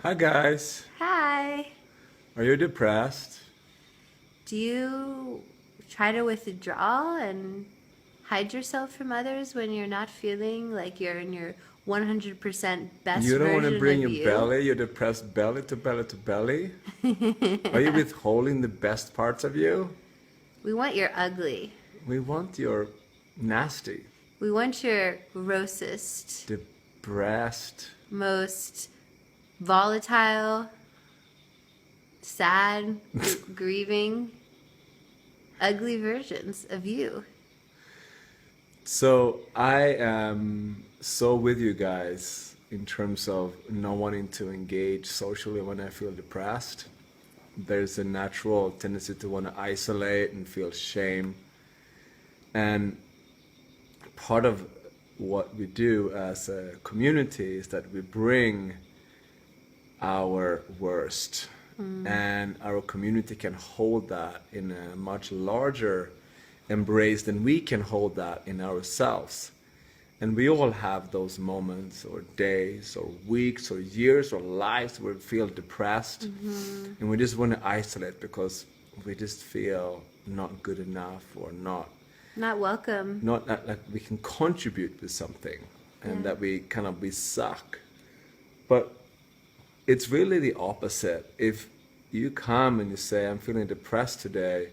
Hi guys. Hi. Are you depressed? Do you try to withdraw and hide yourself from others when you're not feeling like you're in your 100% best You don't want to version bring of your you? belly, your depressed belly to belly to belly? Are you withholding the best parts of you? We want your ugly. We want your nasty, We want your grossest, depressed. most volatile, sad, grieving, ugly versions of you. So I am so with you guys in terms of not wanting to engage socially when I feel depressed. There's a natural tendency to want to isolate and feel shame. And part of what we do as a community is that we bring our worst, and our community can hold that in a much larger embrace than we can hold that in ourselves. And we all have those moments or days or weeks or years or lives where we feel depressed, and we just want to isolate because we just feel not good enough or Not welcome. not like we can contribute with something, and Yeah. that we suck. But it's really the opposite. If you come and you say, I'm feeling depressed today,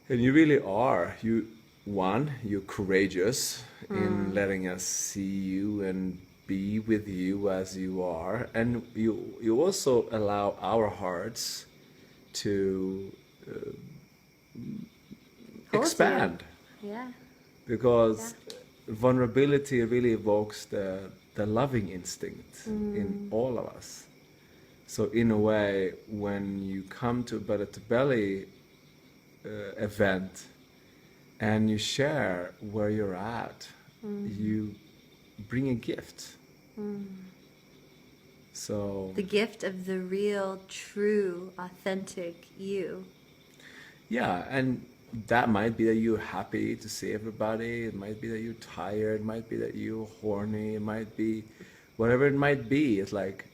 and you really are, you're courageous in letting us see you and be with you as you are, and you also allow our hearts to Hold expand. you. Yeah. Because vulnerability really evokes the loving instinct in all of us. So in a way, when you come to a belly to belly event and you share where you're at, you bring a gift. So The gift of the real, true, authentic you. yeah, and that might be that you're happy to see everybody. It might be that you're tired. It might be that you're horny. It might be whatever it might be. It's like,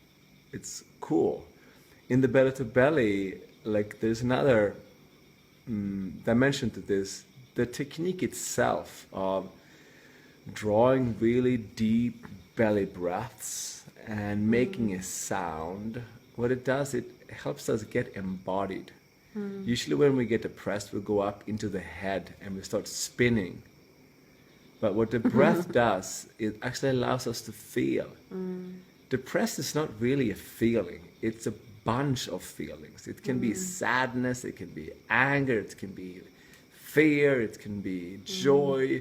it's cool. In the belly to belly, like there's another dimension to this. The technique itself of drawing really deep belly breaths and making a sound, what it does, it helps us get embodied. Usually when we get depressed, we go up into the head and we start spinning. But what the breath does, it actually allows us to feel. Depressed is not really a feeling. It's a bunch of feelings. It can be sadness, it can be anger, it can be fear, it can be joy.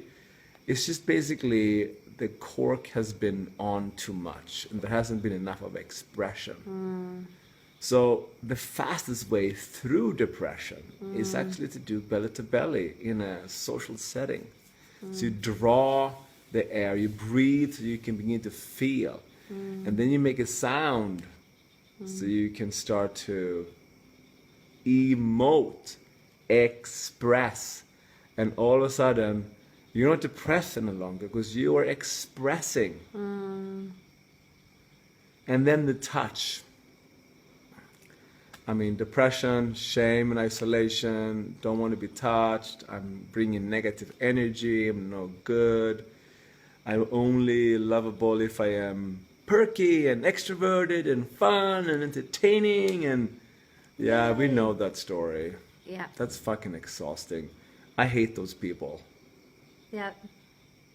It's just basically the cork has been on too much and there hasn't been enough of expression. So the fastest way through depression is actually to do belly to belly in a social setting. So you draw the air, you breathe so you can begin to feel. And then you make a sound so you can start to emote, express. And all of a sudden, you're not depressed any longer because you are expressing. And then the touch. I mean, depression, shame and isolation, don't want to be touched, I'm bringing negative energy, I'm no good, I'm only lovable if I am perky and extroverted and fun and entertaining, and yeah, we know that story. Yeah. That's fucking exhausting. I hate those people. Yep.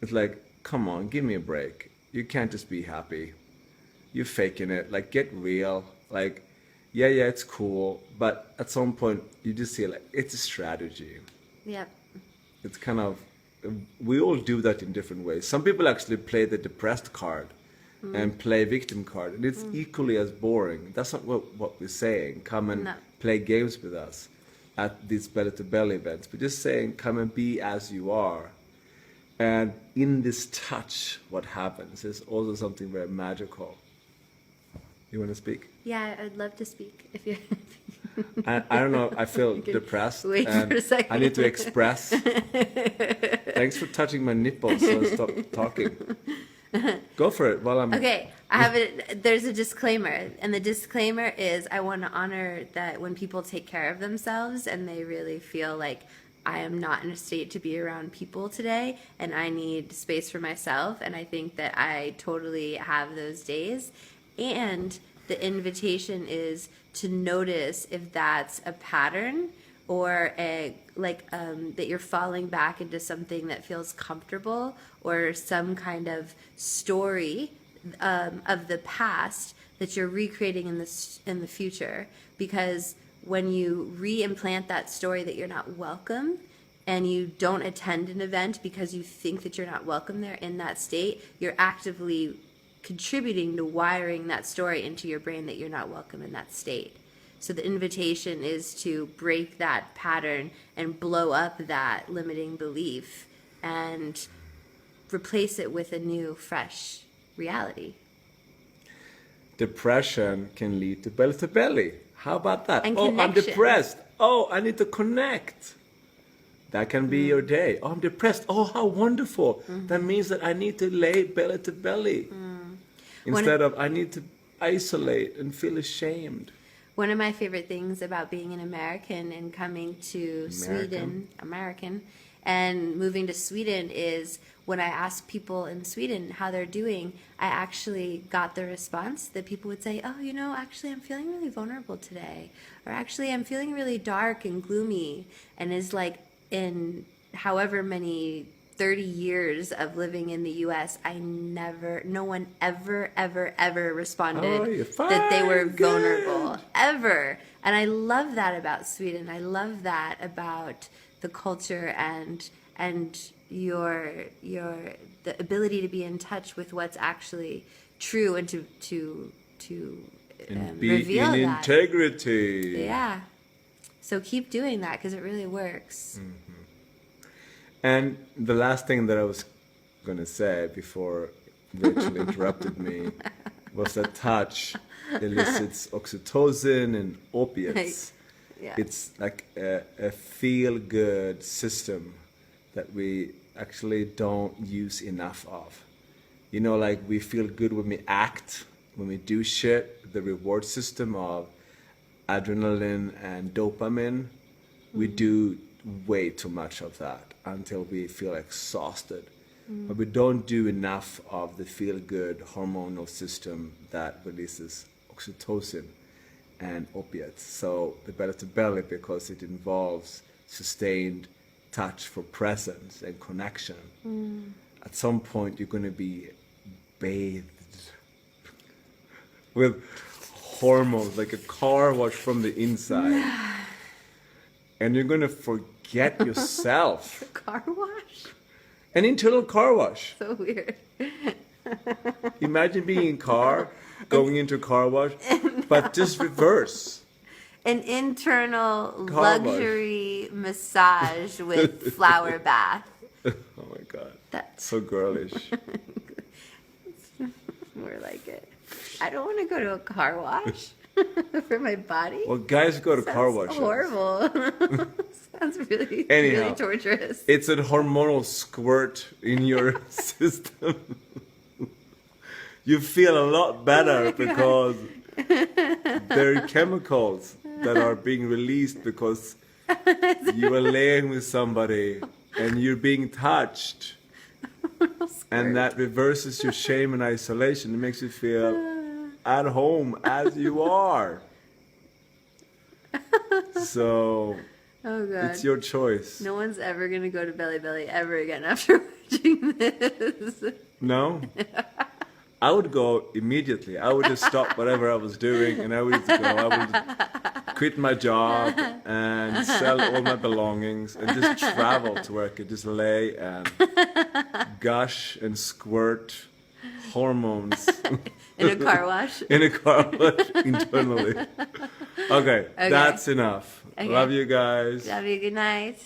It's like, come on, give me a break. You can't just be happy. You're faking it. Like, get real. Like, yeah, it's cool, but at some point you just see like it's a strategy. Yep. It's kind of, we all do that in different ways. Some people actually play the depressed card and play victim card, and it's equally as boring. That's not what we're saying. Come and No. play games with us at these belly to belly events. We're just saying come and be as you are. And in this touch, what happens is also something very magical. You want to speak? Yeah, I'd love to speak if you're. I don't know. I feel depressed. wait and for a second. I need to express. Thanks for touching my nipples so I stop talking. Go for it while I'm. Okay, There's a disclaimer, and the disclaimer is I want to honor that when people take care of themselves and they really feel like I am not in a state to be around people today and I need space for myself, and I think that I totally have those days. And the invitation is to notice if that's a pattern or that you're falling back into something that feels comfortable or some kind of story of the past that you're recreating in the future. Because when you re-implant that story that you're not welcome and you don't attend an event because you think that you're not welcome there in that state, you're actively contributing to wiring that story into your brain that you're not welcome in that state. So the invitation is to break that pattern and blow up that limiting belief and replace it with a new, fresh reality. Depression can lead to belly-to-belly. How about that? And oh, I'm connection. depressed. Oh, I need to connect. That can be your day. Oh, I'm depressed. Oh, how wonderful. That means that I need to lay belly to belly. Instead of I need to isolate and feel ashamed. One of my favorite things about being an American and coming to Sweden, and moving to Sweden is when I ask people in Sweden how they're doing, I actually got the response that people would say, oh, actually I'm feeling really vulnerable today. Or actually I'm feeling really dark and gloomy. And is like in however many 30 years of living in the U.S., no one ever responded that they were vulnerable, ever. And I love that about Sweden. I love that about the culture and the ability to be in touch with what's actually true and to be reveal in that. integrity. Yeah. So keep doing that because it really works. And the last thing that I was going to say before Rachel interrupted me was that touch elicits oxytocin and opiates. Yeah. It's like a feel-good system that we actually don't use enough of. Like we feel good when we act, when we do shit. The reward system of adrenaline and dopamine, we do way too much of that until we feel exhausted. But we don't do enough of the feel-good hormonal system that releases oxytocin and opiates. So the belly-to-belly, because it involves sustained touch for presence and connection, at some point you're going to be bathed with hormones, like a car wash from the inside. And you're going to forget yourself. A car wash? An internal car wash. So weird. Imagine being in a car, going into a car wash, but just reverse. An internal Car luxury massage with flower bath. Oh my God. That's So girlish. more like it. I don't want to go to a car wash for my body. Well, guys go to car Sounds washes. horrible. Sounds really, Anyhow, really torturous. It's a hormonal squirt in your system. You feel a lot better because there are chemicals that are being released because you are laying with somebody and you're being touched. And that reverses your shame and isolation. It makes you feel at home as you are. So Oh God. it's your choice. No one's ever going to go to Belly2Belly ever again after watching this. No? I would go immediately. I would just stop whatever I was doing and I would just go. I would quit my job and sell all my belongings and just travel to where I could just lay and gush and squirt hormones. In a car wash. In a car wash internally. Okay, that's enough. Okay. Love you guys. Love you. Good night.